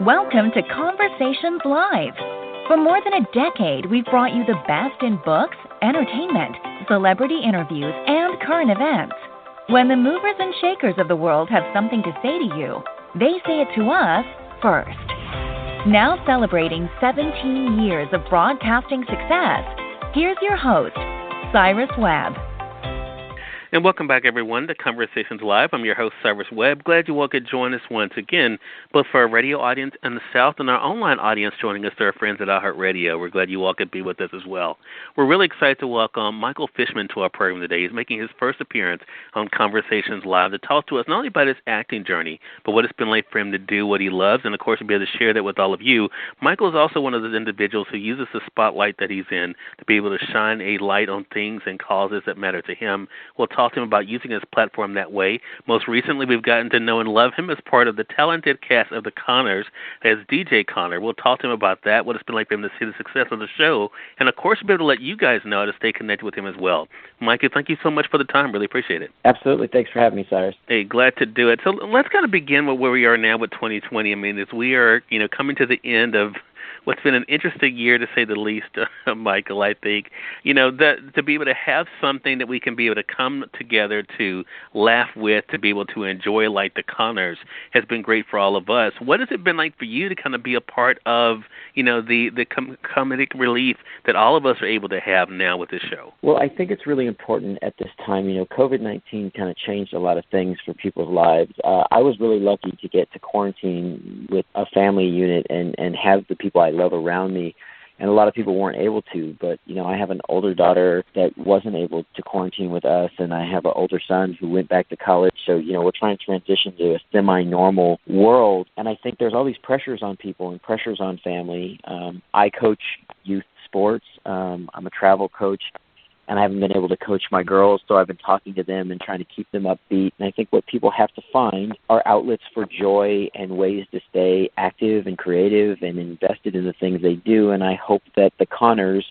Welcome to Conversations Live. For more than a decade, we've brought you the best in books, entertainment, celebrity interviews, and current events. When the movers and shakers of the world have something to say to you, they say it to us first. Now celebrating 17 years of broadcasting success, here's your host, Cyrus Webb. And welcome back, everyone, to Conversations Live. I'm your host, Cyrus Webb. Glad you all could join us once again, both for our radio audience in the South and our online audience joining us through our friends at iHeartRadio. We're glad you all could be with us as well. We're really excited to welcome Michael Fishman to our program today. He's making his first appearance on Conversations Live to talk to us not only about his acting journey, but what it's been like for him to do what he loves, and, of course, to be able to share that with all of you. Michael is also one of those individuals who uses the spotlight that he's in to be able to shine a light on things and causes that matter to him. We'll talk to him about using his platform that way. Most recently, we've gotten to know and love him as part of the talented cast of the Connors as DJ Connor. We'll talk to him about that, what it's been like for him to see the success of the show, and, of course, be able to let you guys know how to stay connected with him as well. Mikey, thank you so much for the time. Really appreciate it. Absolutely. Thanks for having me, Cyrus. Hey, glad to do it. So let's kind of begin with where we are now with 2020. I mean, as we are, coming to the end of what's been an interesting year, to say the least, Michael, I think. That to be able to have something that we can be able to come together to laugh with, to be able to enjoy like the Connors has been great for all of us. What has it been like for you to kind of be a part of, the comedic relief that all of us are able to have now with this show? Well, I think it's really important at this time. COVID-19 kind of changed a lot of things for people's lives. I was really lucky to get to quarantine with a family unit and have the people I love around me, and a lot of people weren't able to, but I have an older daughter that wasn't able to quarantine with us, and I have an older son who went back to college, so we're trying to transition to a semi-normal world, and I think there's all these pressures on people and pressures on family. I coach youth sports. I'm a travel coach, and I haven't been able to coach my girls, so I've been talking to them and trying to keep them upbeat. And I think what people have to find are outlets for joy and ways to stay active and creative and invested in the things they do. And I hope that the Connors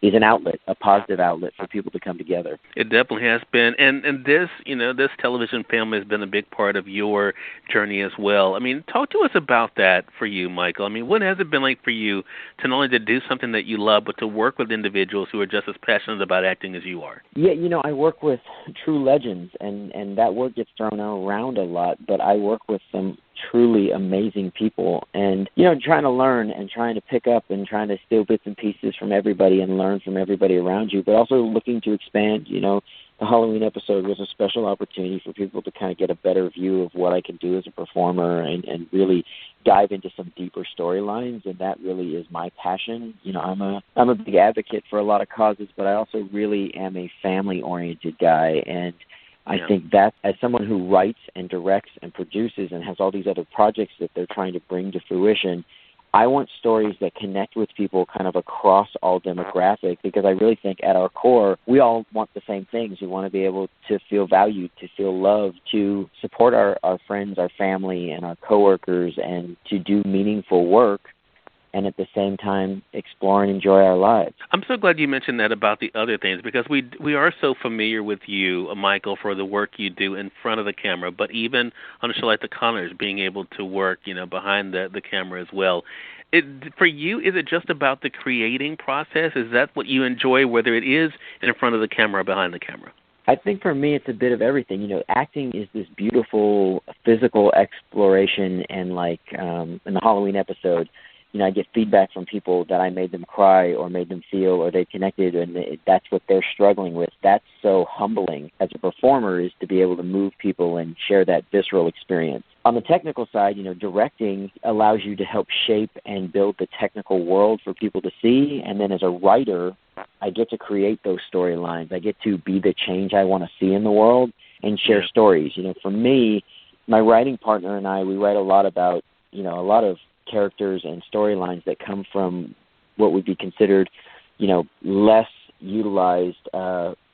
is an outlet, a positive outlet for people to come together. It definitely has been. And this, this television family has been a big part of your journey as well. I mean, talk to us about that for you, Michael. I mean, what has it been like for you to not only to do something that you love, but to work with individuals who are just as passionate about acting as you are? Yeah, I work with true legends, and that word gets thrown around a lot, but I work with some truly amazing people, and trying to learn and trying to pick up and trying to steal bits and pieces from everybody and learn from everybody around you, but also looking to expand. The Halloween episode was a special opportunity for people to kind of get a better view of what I can do as a performer and really dive into some deeper storylines, and that really is my passion. I'm a big advocate for a lot of causes, but I also really am a family-oriented guy, and I think that as someone who writes and directs and produces and has all these other projects that they're trying to bring to fruition, I want stories that connect with people kind of across all demographics, because I really think at our core, we all want the same things. We want to be able to feel valued, to feel loved, to support our friends, our family, and our coworkers, and to do meaningful work, and at the same time explore and enjoy our lives. I'm so glad you mentioned that about the other things, because we are so familiar with you, Michael, for the work you do in front of the camera, but even on a show like The Connors, being able to work, behind the camera as well. For you, is it just about the creating process? Is that what you enjoy, whether it is in front of the camera or behind the camera? I think for me, it's a bit of everything. Acting is this beautiful physical exploration, and like in the Halloween episode, I get feedback from people that I made them cry or made them feel or they connected, and that's what they're struggling with. That's so humbling as a performer, is to be able to move people and share that visceral experience. On the technical side, directing allows you to help shape and build the technical world for people to see. And then as a writer, I get to create those storylines. I get to be the change I want to see in the world and share stories. For me, my writing partner and I, we write a lot about, a lot of characters and storylines that come from what would be considered, less utilized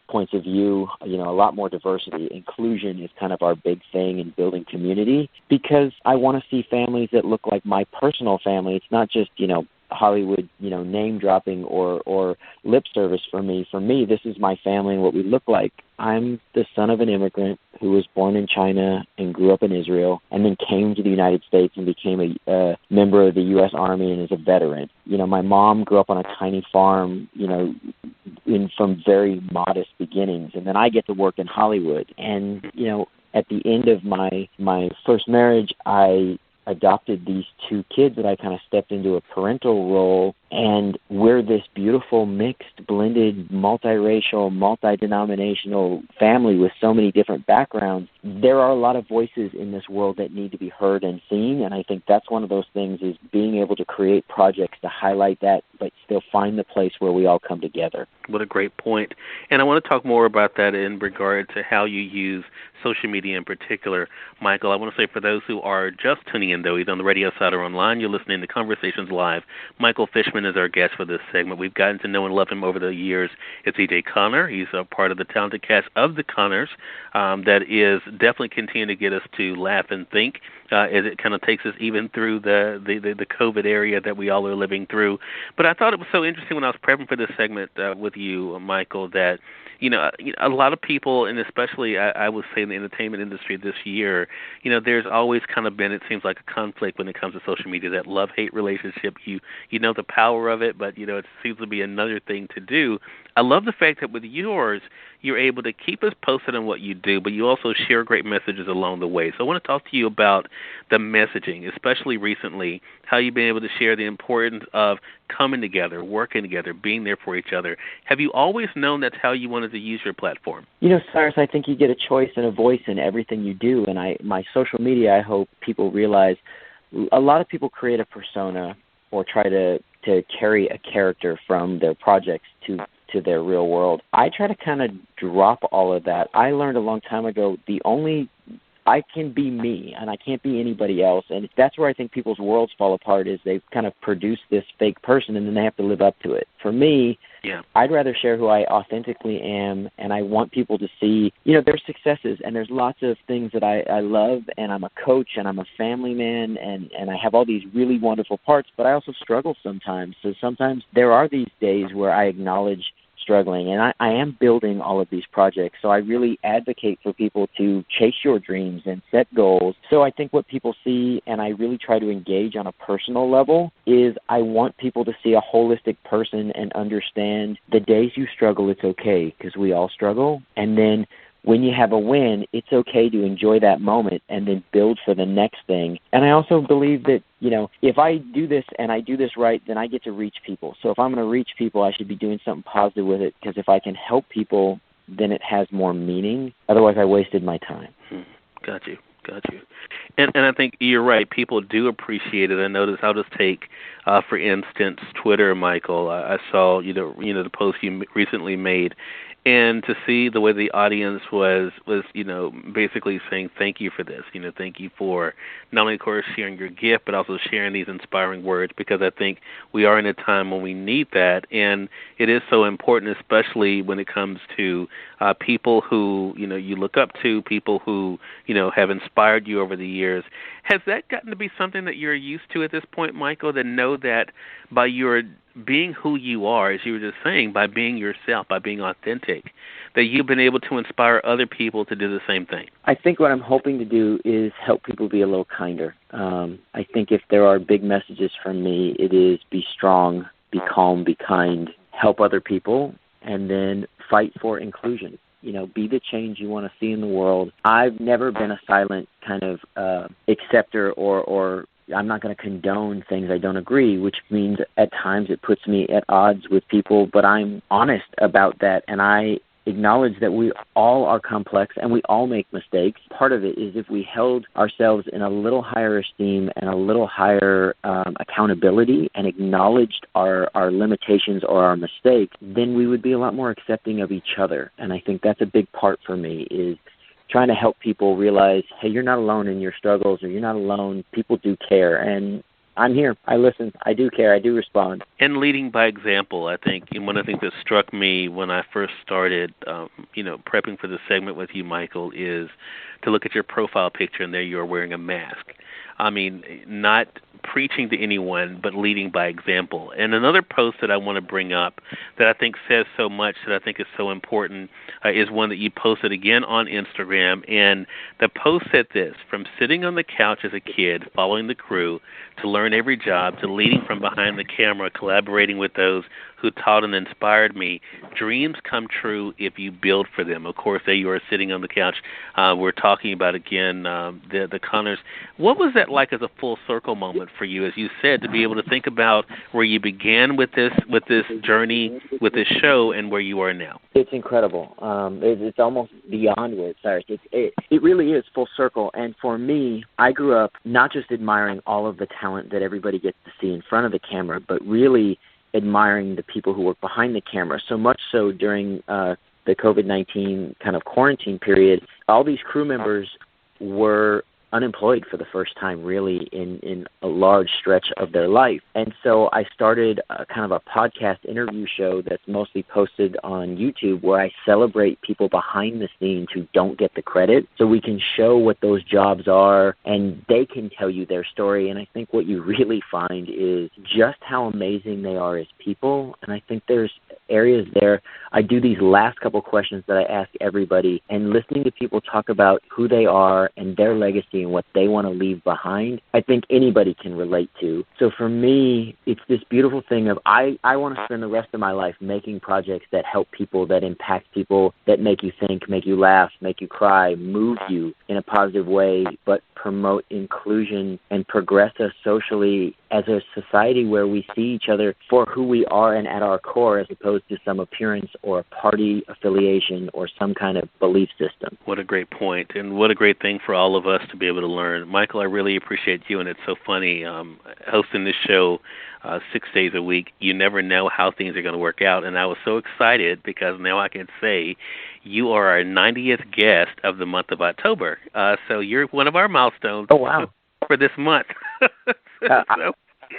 points of view, a lot more diversity. Inclusion is kind of our big thing in building community, because I want to see families that look like my personal family. It's not just, Hollywood, name dropping or lip service for me. For me, this is my family and what we look like. I'm the son of an immigrant who was born in China and grew up in Israel and then came to the United States and became a member of the U.S. Army and is a veteran. My mom grew up on a tiny farm, from very modest beginnings. And then I get to work in Hollywood. And, at the end of my first marriage, I adopted these two kids that I kind of stepped into a parental role, and we're this beautiful, mixed, blended, multiracial, multi-denominational family with so many different backgrounds. There are a lot of voices in this world that need to be heard and seen, and I think that's one of those things, is being able to create projects to highlight that, but still find the place where we all come together. What a great point. And I want to talk more about that in regard to how you use social media in particular. Michael, I want to say for those who are just tuning in, though, either on the radio side or online, you're listening to Conversations Live. Michael Fishman is our guest for this segment. We've gotten to know and love him over the years. It's E.J. Connor. He's a part of the talented cast of The Connors that is definitely continuing to get us to laugh and think as it kind of takes us even through the COVID area that we all are living through. But I thought it was so interesting when I was prepping for this segment with you, Michael, that a lot of people, and especially I would say in the entertainment industry this year, there's always kind of been, it seems like, a conflict when it comes to social media, that love-hate relationship. You know the power of it, but, it seems to be another thing to do. I love the fact that with yours, you're able to keep us posted on what you do, but you also share great messages along the way. So I want to talk to you about the messaging, especially recently, how you've been able to share the importance of coming together, working together, being there for each other. Have you always known that's how you wanted to use your platform? Cyrus, I think you get a choice and a voice in everything you do, and my social media, I hope people realize, a lot of people create a persona or try to carry a character from their projects to their real world. I try to kind of drop all of that. I learned a long time ago, I can be me, and I can't be anybody else. And that's where I think people's worlds fall apart, is they've kind of produced this fake person, and then they have to live up to it. For me, I'd rather share who I authentically am, and I want people to see, there's successes, and there's lots of things that I love, and I'm a coach, and I'm a family man, and I have all these really wonderful parts, but I also struggle sometimes. So sometimes there are these days where I acknowledge struggling, and I am building all of these projects. So I really advocate for people to chase your dreams and set goals. So I think what people see, and I really try to engage on a personal level, is I want people to see a holistic person and understand the days you struggle, it's okay, because we all struggle. And then when you have a win, it's okay to enjoy that moment and then build for the next thing. And I also believe that, if I do this and I do this right, then I get to reach people. So if I'm going to reach people, I should be doing something positive with it, because if I can help people, then it has more meaning. Otherwise, I wasted my time. Got you. And I think you're right. People do appreciate it. I notice. I'll just take, for instance, Twitter, Michael. I saw the post you recently made, and to see the way the audience was basically saying thank you for this. Thank you for not only, of course, sharing your gift, but also sharing these inspiring words, because I think we are in a time when we need that, and it is so important, especially when it comes to people who you look up to, people who have inspired you over the years. Has that gotten to be something that you're used to at this point, Michael, to know that by your being who you are, as you were just saying, by being yourself, by being authentic, that you've been able to inspire other people to do the same thing? I think what I'm hoping to do is help people be a little kinder. I think if there are big messages from me, it is be strong, be calm, be kind, help other people, and then fight for inclusion. Be the change you want to see in the world. I've never been a silent kind of acceptor or I'm not going to condone things I don't agree, which means at times it puts me at odds with people, but I'm honest about that, and I acknowledge that we all are complex and we all make mistakes. Part of it is if we held ourselves in a little higher esteem and a little higher accountability and acknowledged our limitations or our mistakes, then we would be a lot more accepting of each other. And I think that's a big part for me, is trying to help people realize, hey, you're not alone in your struggles, or you're not alone. People do care, and I'm here. I listen. I do care. I do respond. And leading by example, I think, and one of the things that struck me when I first started, prepping for this segment with you, Michael, is to look at your profile picture, and there you are wearing a mask. I mean, not preaching to anyone, but leading by example. And another post that I want to bring up that I think says so much, that I think is so important, is one that you posted again on Instagram. And the post said this: from sitting on the couch as a kid, following the crew, to learn every job, to leading from behind the camera, collaborating with those who taught and inspired me, dreams come true if you build for them. Of course, there you are sitting on the couch. We're talking about, again, the Connors. What was that like as a full circle moment for you, as you said, to be able to think about where you began with this journey, with this show, and where you are now? It's incredible. It's almost beyond words, Cyrus. It really is full circle. And for me, I grew up not just admiring all of the talent that everybody gets to see in front of the camera, but really admiring the people who work behind the camera. So much so during the COVID-19 kind of quarantine period, all these crew members were unemployed for the first time really in a large stretch of their life. And so I started kind of a podcast interview show that's mostly posted on YouTube, where I celebrate people behind the scenes who don't get the credit, so we can show what those jobs are and they can tell you their story. And I think what you really find is just how amazing they are as people. And I think there's areas there. I do these last couple questions that I ask everybody, and listening to people talk about who they are and their legacy and what they want to leave behind, I think anybody can relate to. So for me, it's this beautiful thing of I want to spend the rest of my life making projects that help people, that impact people, that make you think, make you laugh, make you cry, move you in a positive way, but promote inclusion and progress us socially as a society where we see each other for who we are and at our core, as opposed to some appearance or party affiliation or some kind of belief system. What a great point, and what a great thing for all of us to be able to learn. Michael, I really appreciate you, and it's so funny hosting this show 6 days a week. You never know how things are going to work out, and I was so excited because now I can say you are our 90th guest of the month of October. So you're one of our milestones. Oh, wow. For this month.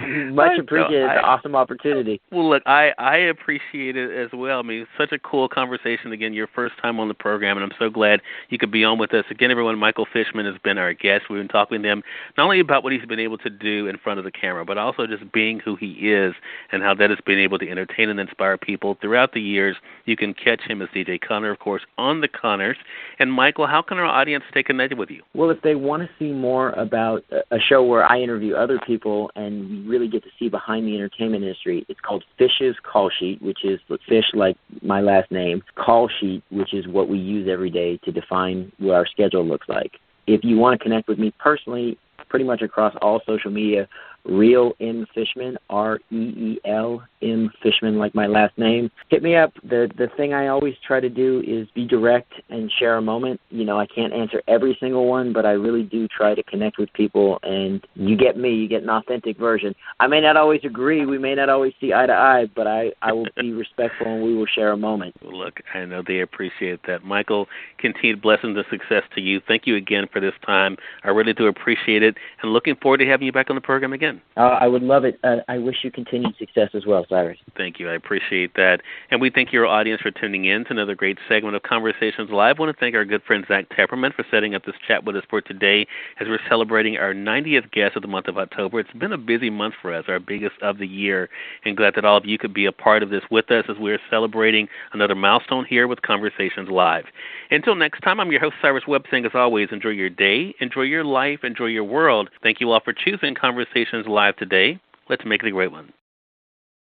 Much appreciated. It's an awesome opportunity. Well, look, I appreciate it as well. I mean, it's such a cool conversation. Again, your first time on the program, and I'm so glad you could be on with us. Again, everyone, Michael Fishman has been our guest. We've been talking to him not only about what he's been able to do in front of the camera, but also just being who he is and how that has been able to entertain and inspire people throughout the years. You can catch him as DJ Connor, of course, on The Connors. And, Michael, how can our audience stay connected with you? Well, if they want to see more about a show where I interview other people and we really get to see behind the entertainment industry, it's called Fish's Call Sheet, which is fish like my last name, call sheet, which is what we use every day to define what our schedule looks like. If you want to connect with me personally, pretty much across all social media, Real M Fishman, REEL M Fishman, like my last name. Hit me up. The thing I always try to do is be direct and share a moment. You know, I can't answer every single one, but I really do try to connect with people, and you get me. You get an authentic version. I may not always agree. We may not always see eye to eye, but I will be respectful, and we will share a moment. Well, look, I know they appreciate that. Michael, continued blessings and success to you. Thank you again for this time. I really do appreciate it, and looking forward to having you back on the program again. I would love it. I wish you continued success as well, Cyrus. Thank you. I appreciate that. And we thank your audience for tuning in to another great segment of Conversations Live. I want to thank our good friend Zach Tepperman for setting up this chat with us for today as we're celebrating our 90th guest of the month of October. It's been a busy month for us, our biggest of the year, and glad that all of you could be a part of this with us as we're celebrating another milestone here with Conversations Live. Until next time, I'm your host, Cyrus Webb, saying as always, enjoy your day, enjoy your life, enjoy your world. Thank you all for choosing Conversations Live today. Let's make it a great one.